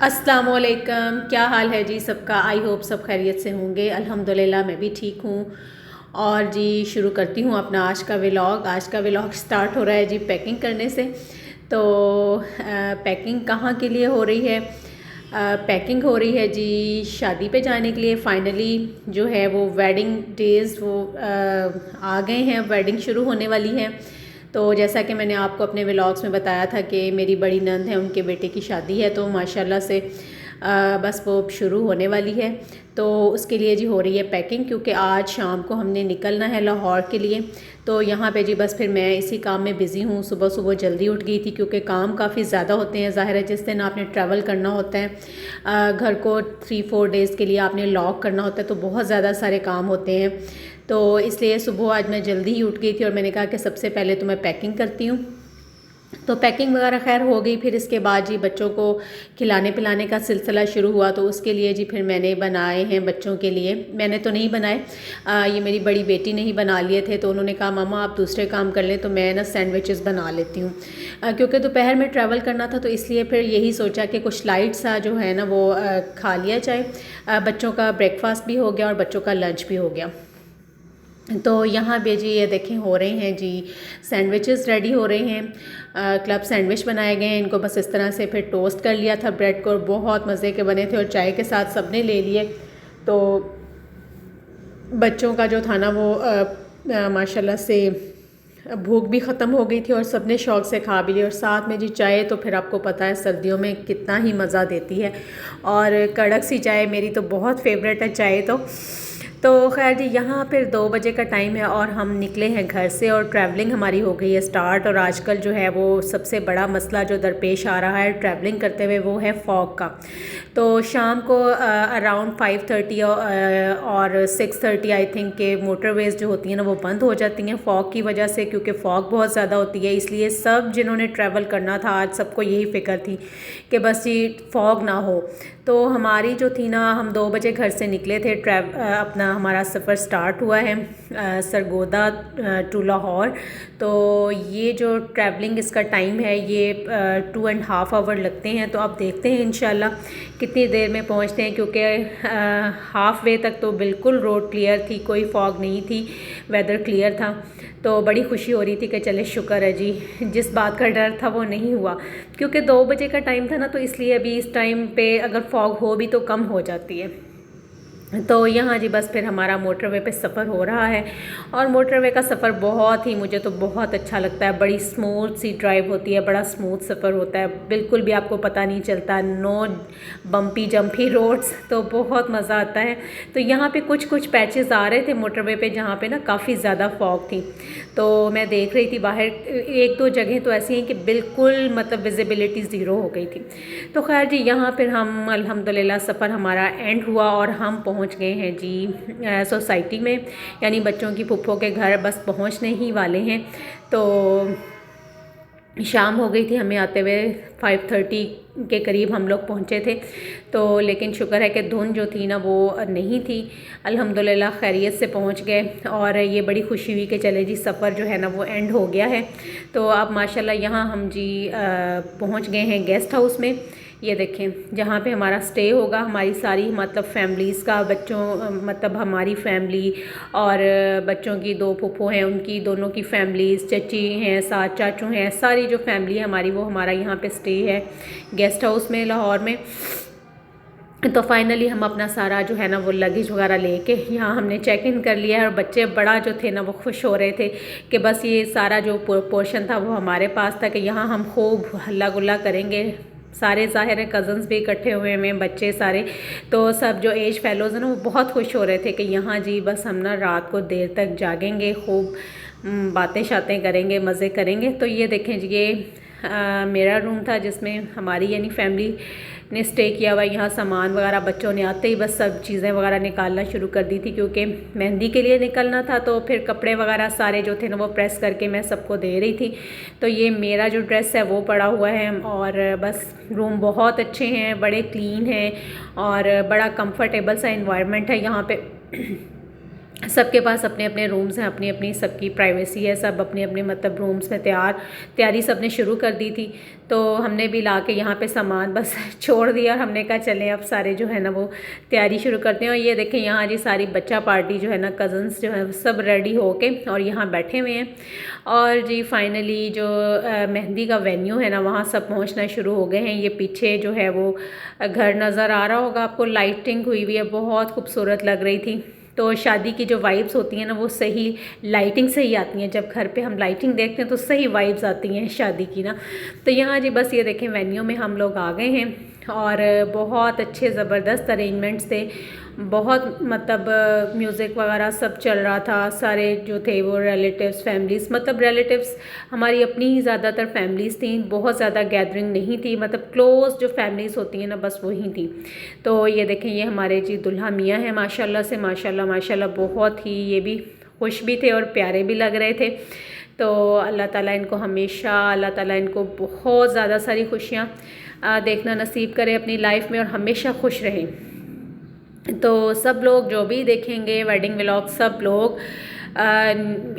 अस्सलाम वालेकुम। क्या हाल है जी सबका। आई होप सब खैरियत से होंगे। अल्हम्दुलिल्लाह मैं भी ठीक हूँ। और जी शुरू करती हूँ अपना आज का व्लॉग। आज का व्लॉग स्टार्ट हो रहा है जी पैकिंग करने से। तो पैकिंग कहाँ के लिए हो रही है? पैकिंग हो रही है जी शादी पे जाने के लिए। फाइनली जो है वो वेडिंग डेज़ वो आ गए हैं। वेडिंग शुरू होने वाली है। तो जैसा कि मैंने आपको अपने व्लॉग्स में बताया था कि मेरी बड़ी नंद है, उनके बेटे की शादी है, तो माशाल्लाह से बस वो शुरू होने वाली है। तो उसके लिए जी हो रही है पैकिंग, क्योंकि आज शाम को हमने निकलना है लाहौर के लिए। तो यहाँ पे जी बस फिर मैं इसी काम में बिज़ी हूँ। सुबह सुबह जल्दी उठ गई थी क्योंकि काम काफ़ी ज़्यादा होते हैं। ज़ाहिर है जिस दिन आपने ट्रैवल करना होता है घर को 3-4 डेज़ के लिए आपने लॉक करना होता है, तो बहुत ज़्यादा सारे काम होते हैं। तो इसलिए सुबह आज मैं जल्दी ही उठ गई थी और मैंने कहा कि सबसे पहले तो मैं पैकिंग करती हूँ। तो पैकिंग वगैरह खैर हो गई। फिर इसके बाद जी बच्चों को खिलाने पिलाने का सिलसिला शुरू हुआ। तो उसके लिए जी फिर मैंने बनाए हैं बच्चों के लिए। मैंने तो नहीं बनाए, ये मेरी बड़ी बेटी ने ही बना लिए थे। तो उन्होंने कहा मामा आप दूसरे काम कर लें, तो मैं ना सैंडविचेस बना लेती हूँ। क्योंकि दोपहर में ट्रैवल करना था, तो इसलिए फिर यही सोचा कि कुछ लाइट सा जो है ना वो खा लिया जाए। बच्चों का ब्रेकफास्ट भी हो गया और बच्चों का लंच भी हो गया। तो यहाँ पे जी ये देखें हो रहे हैं जी सैंडविचेस रेडी हो रहे हैं। क्लब सैंडविच बनाए गए हैं। इनको बस इस तरह से फिर टोस्ट कर लिया था ब्रेड को, और बहुत मज़े के बने थे और चाय के साथ सबने ले लिए। तो बच्चों का जो था ना वो माशाल्लाह से भूख भी ख़त्म हो गई थी और सबने शौक़ से खा भी लिया। और साथ में जी चाय तो फिर आपको पता है सर्दियों में कितना ही मज़ा देती है, और कड़क सी चाय मेरी तो बहुत फेवरेट है चाय तो खैर जी यहाँ फिर 2 बजे का टाइम है और हम निकले हैं घर से और ट्रैवलिंग हमारी हो गई है स्टार्ट। और आजकल जो है वो सबसे बड़ा मसला जो दरपेश आ रहा है ट्रैवलिंग करते हुए वो है फॉग का। तो शाम को अराउंड 5:30 और 6:30 आई थिंक के मोटरवेज़ जो होती हैं ना वो बंद हो जाती हैं फॉग की वजह से, क्योंकि फॉग बहुत ज़्यादा होती है। इसलिए सब जिन्होंने ट्रैवल करना था आज सबको यही फ़िक्र थी कि बस ये फॉग ना हो। तो हमारी जो थी ना, हम 2 बजे घर से निकले थे। अपना हमारा सफ़र स्टार्ट हुआ है सरगोदा टू लाहौर। तो ये जो ट्रैवलिंग इसका टाइम है ये 2.5 आवर लगते हैं। तो अब देखते हैं इंशाल्लाह कितनी देर में पहुंचते हैं, क्योंकि हाफ वे तक तो बिल्कुल रोड क्लियर थी, कोई फॉग नहीं थी, वेदर क्लियर था। तो बड़ी खुशी हो रही थी कि चले शुक्र है जी जिस बात का डर था वो नहीं हुआ, क्योंकि 2 बजे का टाइम था ना, तो इसलिए अभी इस टाइम पे अगर फॉग हो भी तो कम हो जाती है। तो यहाँ जी बस फिर हमारा मोटरवे पे सफ़र हो रहा है। और मोटरवे का सफ़र बहुत ही मुझे तो बहुत अच्छा लगता है। बड़ी स्मूथ सी ड्राइव होती है, बड़ा स्मूथ सफ़र होता है, बिल्कुल भी आपको पता नहीं चलता, नो बम्पी जम्पी रोड्स, तो बहुत मज़ा आता है। तो यहाँ पे कुछ कुछ पैचेस आ रहे थे मोटरवे पे जहाँ पे ना काफ़ी ज़्यादा फॉग थी। तो मैं देख रही थी बाहर 1-2 जगह तो ऐसी हैं कि बिल्कुल मतलब विजिबिलिटी ज़ीरो हो गई थी। तो खैर जी यहाँ फिर हम अल्हम्दुलिल्लाह सफ़र हमारा एंड हुआ और हम पहुँच गए हैं जी सोसाइटी में, यानी बच्चों की फुफ्फो के घर बस पहुँचने ही वाले हैं। तो शाम हो गई थी हमें आते हुए, 5:30 के करीब हम लोग पहुँचे थे। तो लेकिन शुक्र है कि धुंध जो थी ना वो नहीं थी, अल्हम्दुलिल्लाह खैरियत से पहुँच गए। और ये बड़ी खुशी हुई कि चले जी सफ़र जो है ना वो एंड हो गया है। तो अब माशाल्लाह यहाँ हम जी पहुँच गए हैं गेस्ट हाउस में। ये देखें जहाँ पे हमारा स्टे होगा, हमारी सारी मतलब फैमिलीज़ का, बच्चों मतलब हमारी फैमिली और बच्चों की 2 फूफो हैं, उनकी दोनों की फैमिलीज़, चची हैं, 7 चाचू हैं, सारी जो फैमिली है हमारी वो हमारा यहाँ पे स्टे है गेस्ट हाउस में लाहौर में। तो फाइनली हम अपना सारा जो है ना वो लगेज वगैरह लेके यहाँ हमने चेक इन कर लिया है। और बच्चे बड़ा जो थे ना वो खुश हो रहे थे कि बस ये सारा जो पोर्शन था वो हमारे पास था, कि यहाँ हम खूब हल्ला गुल्ला करेंगे। सारे ज़ाहिर है कज़न्स भी इकट्ठे हुए हैं, बच्चे सारे, तो सब जो एज फेलोज़ हैं ना वो बहुत खुश हो रहे थे कि यहाँ जी बस हम ना रात को देर तक जागेंगे, खूब बातें शातें करेंगे, मज़े करेंगे। तो ये देखें जी ये मेरा रूम था जिसमें हमारी यानी फैमिली ने स्टे किया हुआ। यहाँ सामान वगैरह बच्चों ने आते ही बस सब चीज़ें वगैरह निकालना शुरू कर दी थी, क्योंकि मेहंदी के लिए निकलना था। तो फिर कपड़े वगैरह सारे जो थे ना वो प्रेस करके मैं सबको दे रही थी। तो ये मेरा जो ड्रेस है वो पड़ा हुआ है। और बस रूम बहुत अच्छे हैं, बड़े क्लीन हैं और बड़ा कंफर्टेबल सा इन्वायरमेंट है यहाँ पे। सबके पास अपने अपने रूम्स हैं, अपनी अपनी सबकी प्राइवेसी है, सब अपने अपने मतलब रूम्स में तैयारी सबने शुरू कर दी थी। तो हमने भी ला के यहाँ पे सामान बस छोड़ दिया और हमने कहा चलें अब सारे जो है ना वो तैयारी शुरू करते हैं। और ये देखें यहाँ जी सारी बच्चा पार्टी जो है ना, कज़न्स जो है सब रेडी हो के और यहाँ बैठे हुए हैं। और जी फाइनली जो मेहंदी का वेन्यू है ना, वहाँ सब पहुँचना शुरू हो गए हैं। ये पीछे जो है वो घर नज़र आ रहा होगा आपको, लाइटिंग हुई हुई है, बहुत खूबसूरत लग रही थी। तो शादी की जो वाइब्स होती हैं ना, वो सही लाइटिंग से ही आती हैं। जब घर पे हम लाइटिंग देखते हैं तो सही वाइब्स आती हैं शादी की ना। तो यहाँ जी बस ये देखें वेन्यू में हम लोग आ गए हैं और बहुत अच्छे ज़बरदस्त अरेंजमेंट्स थे, बहुत मतलब म्यूज़िक वगैरह सब चल रहा था। सारे जो थे वो रिलेटिव्स फैमिलीज़, मतलब रिलेटिव्स हमारी अपनी ही ज़्यादातर फैमिलीज़ थी, बहुत ज़्यादा गैदरिंग नहीं थी, मतलब क्लोज़ जो फैमिलीज़ होती हैं ना बस वही थी। तो ये देखें ये हमारे जी दुल्हा मियाँ हैं, माशाल्लाह से माशाल्लाह माशाल्लाह बहुत ही ये भी खुश भी थे और प्यारे भी लग रहे थे। तो अल्लाह ताला इनको हमेशा, अल्लाह ताला इनको बहुत ज़्यादा सारी खुशियाँ देखना नसीब करे अपनी लाइफ में और हमेशा खुश रहें। तो सब लोग जो भी देखेंगे वेडिंग व्लॉग, सब लोग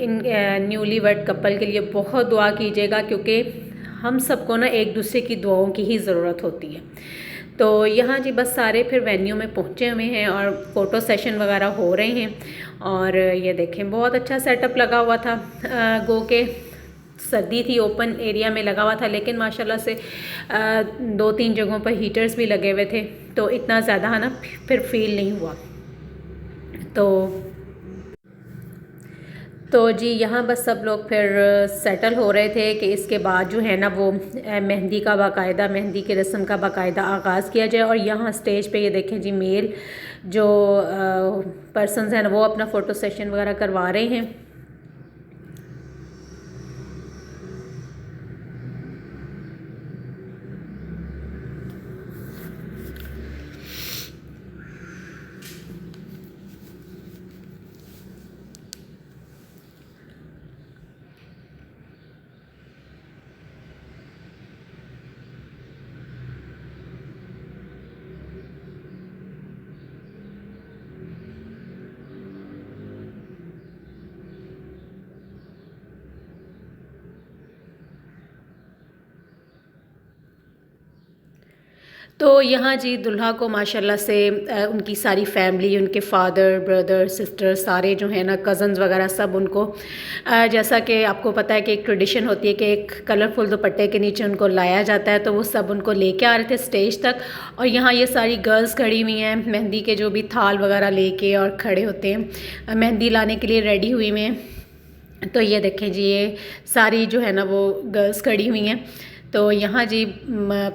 इन न्यूली वेड कपल के लिए बहुत दुआ कीजिएगा, क्योंकि हम सबको ना एक दूसरे की दुआओं की ही ज़रूरत होती है। तो यहाँ जी बस सारे फिर वेन्यू में पहुँचे हुए हैं और फ़ोटो सेशन वगैरह हो रहे हैं। और ये देखें बहुत अच्छा सेटअप लगा हुआ था, गो के सर्दी थी, ओपन एरिया में लगा हुआ था, लेकिन माशाल्लाह से 2-3 जगहों पर हीटर्स भी लगे हुए थे, तो इतना ज़्यादा है ना फिर फील नहीं हुआ। तो जी यहाँ बस सब लोग फिर सेटल हो रहे थे कि इसके बाद जो है ना वो मेहंदी का बाकायदा, मेहंदी की रस्म का बाकायदा आगाज़ किया जाए। और यहाँ स्टेज पे ये देखें जी मेल जो पर्सन्स हैं वो अपना फ़ोटो सेशन वगैरह करवा रहे हैं। तो यहाँ जी दुल्हा को माशाल्लाह से उनकी सारी फैमिली, उनके फादर, ब्रदर, सिस्टर सारे जो हैं ना कज़न्स वगैरह सब उनको जैसा कि आपको पता है कि एक ट्रेडिशन होती है कि एक कलरफुल दुपट्टे के नीचे उनको लाया जाता है, तो वो सब उनको लेके आ रहे थे स्टेज तक। और यहाँ ये सारी गर्ल्स खड़ी हुई हैं, मेहंदी के जो भी थाल वगैरह लेके और खड़े होते हैं मेहंदी लाने के लिए रेडी हुई हुई हैं। तो ये देखें जी ये सारी जो है ना वो गर्ल्स खड़ी हुई हैं। तो यहाँ जी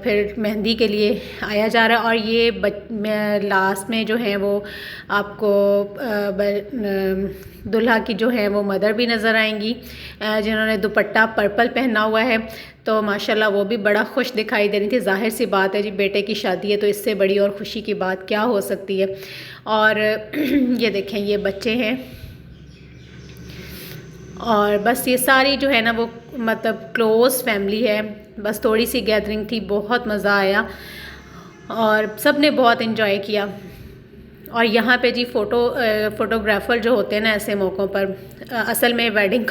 फिर मेहंदी के लिए आया जा रहा है। और ये लास्ट में जो है वो आपको दुल्हा की जो है वो मदर भी नज़र आएंगी, जिन्होंने दुपट्टा पर्पल पहना हुआ है। तो माशाल्लाह वो भी बड़ा खुश दिखाई दे रही थी। ज़ाहिर सी बात है जी बेटे की शादी है, तो इससे बड़ी और ख़ुशी की बात क्या हो सकती है। और ये देखें ये बच्चे हैं और बस ये सारी जो है ना वो मतलब क्लोज़ फैमिली है। बस थोड़ी सी गैदरिंग थी, बहुत मज़ा आया और सब ने बहुत इन्जॉय किया। और यहाँ पे जी फ़ोटोग्राफ़र जो होते हैं ना ऐसे मौक़ों पर असल में वेडिंग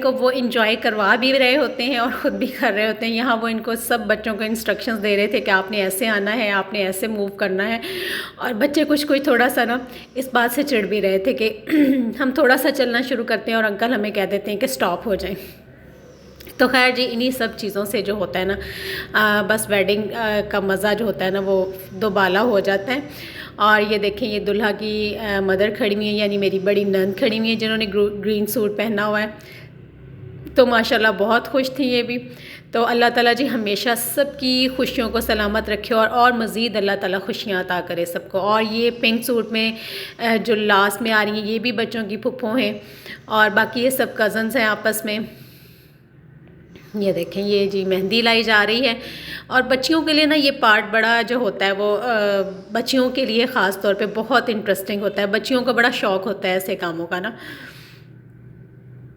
को वो इन्जॉय करवा भी रहे होते हैं और ख़ुद भी कर रहे होते हैं। यहाँ वो इनको सब बच्चों को इंस्ट्रक्शंस दे रहे थे कि आपने ऐसे आना है, आपने ऐसे मूव करना है। और बच्चे कुछ थोड़ा सा ना इस बात से चिढ़ भी रहे थे कि हम थोड़ा सा चलना शुरू करते हैं और अंकल हमें कह देते हैं कि स्टॉप हो जाएं। तो खैर जी इन्हीं सब चीज़ों से जो होता है ना बस वेडिंग का मज़ा जो होता है ना वो दोबाला हो जाता है। और ये देखें ये दुल्हा की मदर खड़ी हुई है, यानी मेरी बड़ी नंद खड़ी हुई है, जिन्होंने ग्रीन सूट पहना हुआ है। तो माशाल्लाह बहुत खुश थी ये भी। तो अल्लाह ताला जी हमेशा सबकी खुशियों को सलामत रखे और मज़ीद अल्लाह ताला खुशियाँ अता करे सबको। और ये पिंक सूट में जो लास्ट में आ रही हैं ये भी बच्चों की फुप्पो हैं और बाकी ये सब कज़न्स हैं आपस में। ये देखें ये जी मेहंदी लाई जा रही है। और बच्चियों के लिए ना ये पार्ट बड़ा जो होता है वो बच्चियों के लिए ख़ास तौर पे बहुत इंटरेस्टिंग होता है, बच्चियों को बड़ा शौक़ होता है ऐसे कामों का ना।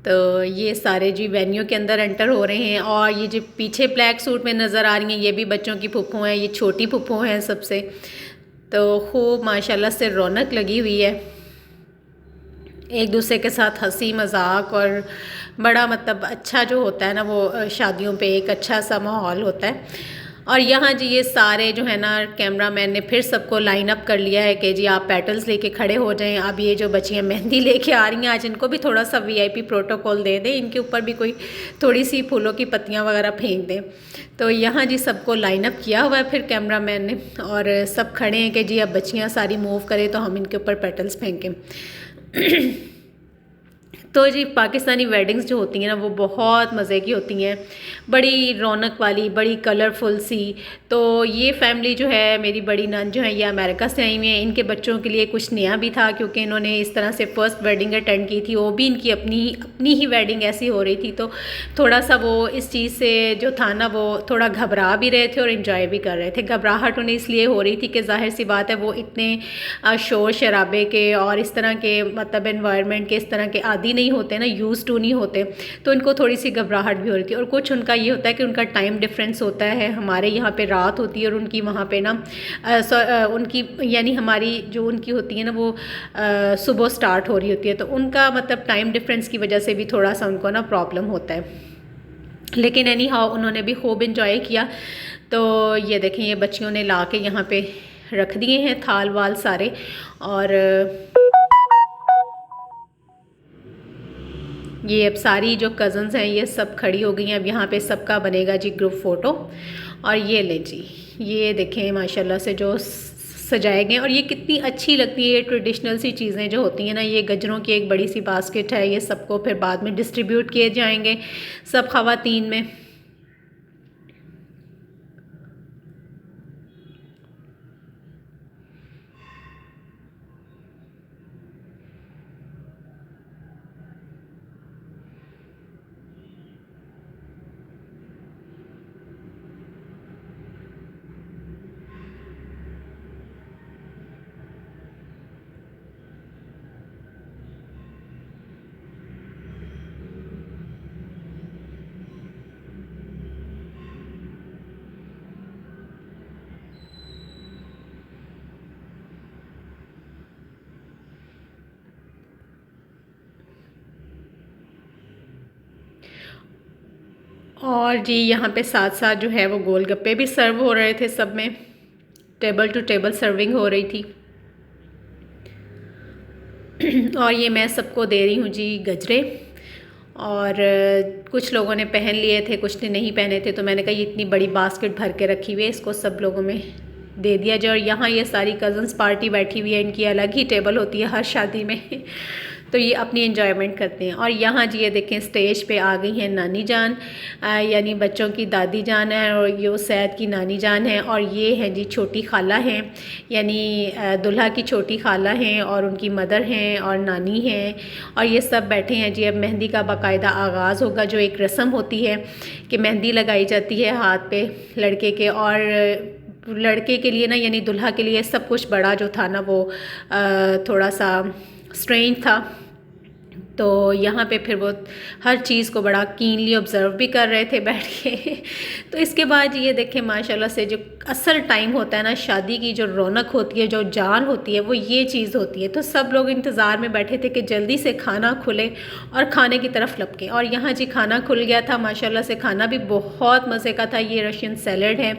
तो ये सारे जी वेन्यू के अंदर एंटर हो रहे हैं। और ये जो पीछे ब्लैक सूट में नज़र आ रही हैं ये भी बच्चों की फुप्पो हैं, ये छोटी फुप्पो हैं सबसे। तो खूब माशाल्लाह से रौनक लगी हुई है। एक दूसरे के साथ हंसी मजाक और बड़ा मतलब अच्छा जो होता है ना वो शादियों पे एक अच्छा सा माहौल होता है। और यहाँ जी ये सारे जो है ना कैमरामैन ने फिर सबको लाइन अप कर लिया है कि जी आप पेटल्स लेके खड़े हो जाएं। अब ये जो बच्चियाँ मेहंदी लेके आ रही हैं आज इनको भी थोड़ा सा वीआईपी प्रोटोकॉल दे दें, इनके ऊपर भी कोई थोड़ी सी फूलों की पत्तियाँ वगैरह फेंक दें। तो यहाँ जी सबको लाइन अप किया हुआ है फिर कैमरामैन ने, और सब खड़े हैं कि जी अब बच्चियाँ सारी मूव करें तो हम इनके ऊपर पेटल्स फेंकें। तो जी पाकिस्तानी वेडिंग्स जो होती हैं ना वो बहुत मज़े की होती हैं, बड़ी रौनक वाली, बड़ी कलरफुल सी। तो ये फैमिली जो है मेरी बड़ी नंद जो है ये अमेरिका से आई हुई हैं। इनके बच्चों के लिए कुछ नया भी था क्योंकि इन्होंने इस तरह से फ़र्स्ट वेडिंग अटेंड की थी, वो भी इनकी अपनी ही वेडिंग ऐसी हो रही थी। तो थोड़ा सा वो इस चीज़ से जो था ना वो थोड़ा घबरा भी रहे थे और इन्जॉय भी कर रहे थे। घबराहट उन्हें इसलिए हो रही थी कि जाहिर सी बात है वो इतने शोर शराबे के और इस तरह के मतलब एनवायरनमेंट के इस तरह के आदि नहीं होते ना, यूज़ टू नहीं होते, तो इनको थोड़ी सी घबराहट भी हो रही थी। और कुछ उनका ये होता है कि उनका टाइम डिफरेंस होता है, हमारे यहाँ पे रात होती है और उनकी वहाँ पे ना उनकी यानी हमारी जो उनकी होती है ना वो सुबह स्टार्ट हो रही होती है, तो उनका मतलब टाइम डिफरेंस की वजह से भी थोड़ा सा उनको ना प्रॉब्लम होता है। लेकिन एनी हाउ उन्होंने भी खूब इंजॉय किया। तो ये देखें ये बच्चियों ने ला के यहाँ पे रख दिए हैं थाल वाल सारे, और ये अब सारी जो कज़न्स हैं ये सब खड़ी हो गई हैं। अब यहाँ पे सबका बनेगा जी ग्रुप फ़ोटो। और ये ले जी ये देखें माशाल्लाह से जो सजाए गए, और ये कितनी अच्छी लगती है। ये ट्रेडिशनल सी चीज़ें जो होती हैं ना, ये गजरों की एक बड़ी सी बास्केट है, ये सबको फिर बाद में डिस्ट्रीब्यूट किए जाएंगे सब ख़वातीन में। और जी यहाँ पे साथ साथ जो है वो गोलगप्पे भी सर्व हो रहे थे, सब में टेबल टू टेबल सर्विंग हो रही थी। और ये मैं सबको दे रही हूँ जी गजरे। और कुछ लोगों ने पहन लिए थे, कुछ ने नहीं पहने थे, तो मैंने कहा ये इतनी बड़ी बास्केट भर के रखी हुई है, इसको सब लोगों में दे दिया जाए। और यहाँ ये सारी कज़न्स पार्टी बैठी हुई है, इनकी अलग ही टेबल होती है हर शादी में। तो ये अपनी एंजॉयमेंट करते हैं। और यहाँ जी ये देखें स्टेज पे आ गई हैं नानी जान, यानी बच्चों की दादी जान है, और ये सैद की नानी जान है। और ये हैं जी छोटी खाला हैं, यानी दुल्हा की छोटी खाला हैं, और उनकी मदर हैं और नानी हैं। और ये सब बैठे हैं जी। अब मेहंदी का बाकायदा आगाज़ होगा, जो एक रस्म होती है कि मेहंदी लगाई जाती है हाथ पे लड़के के। और लड़के के लिए ना यानी दुल्हा के लिए सब कुछ बड़ा जो था ना वो थोड़ा सा स्ट्रेंज था। तो यहाँ पे फिर वो हर चीज़ को बड़ा कीनली ऑब्ज़र्व भी कर रहे थे बैठ के। तो इसके बाद ये देखें माशाल्लाह से जो असल टाइम होता है ना शादी की, जो रौनक होती है, जो जान होती है, वो ये चीज़ होती है। तो सब लोग इंतज़ार में बैठे थे कि जल्दी से खाना खुले और खाने की तरफ लपकें। और यहाँ जी खाना खुल गया था माशाल्लाह से, खाना भी बहुत मज़े का था। ये रशियन सैलड है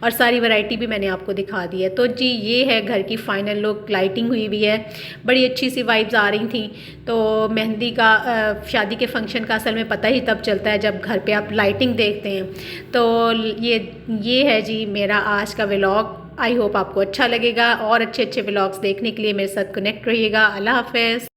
और सारी वैरायटी भी मैंने आपको दिखा दी है। तो जी ये है घर की फ़ाइनल लुक, लाइटिंग हुई हुई है, बड़ी अच्छी सी वाइब्स आ रही थी। तो मेहंदी का शादी के फंक्शन का असल में पता ही तब चलता है जब घर पे आप लाइटिंग देखते हैं। तो ये है जी मेरा आज का व्लॉग। आई होप आपको अच्छा लगेगा, और अच्छे अच्छे व्लॉग्स देखने के लिए मेरे साथ कनेक्ट रहिएगा। अल्लाह हाफ़िज़।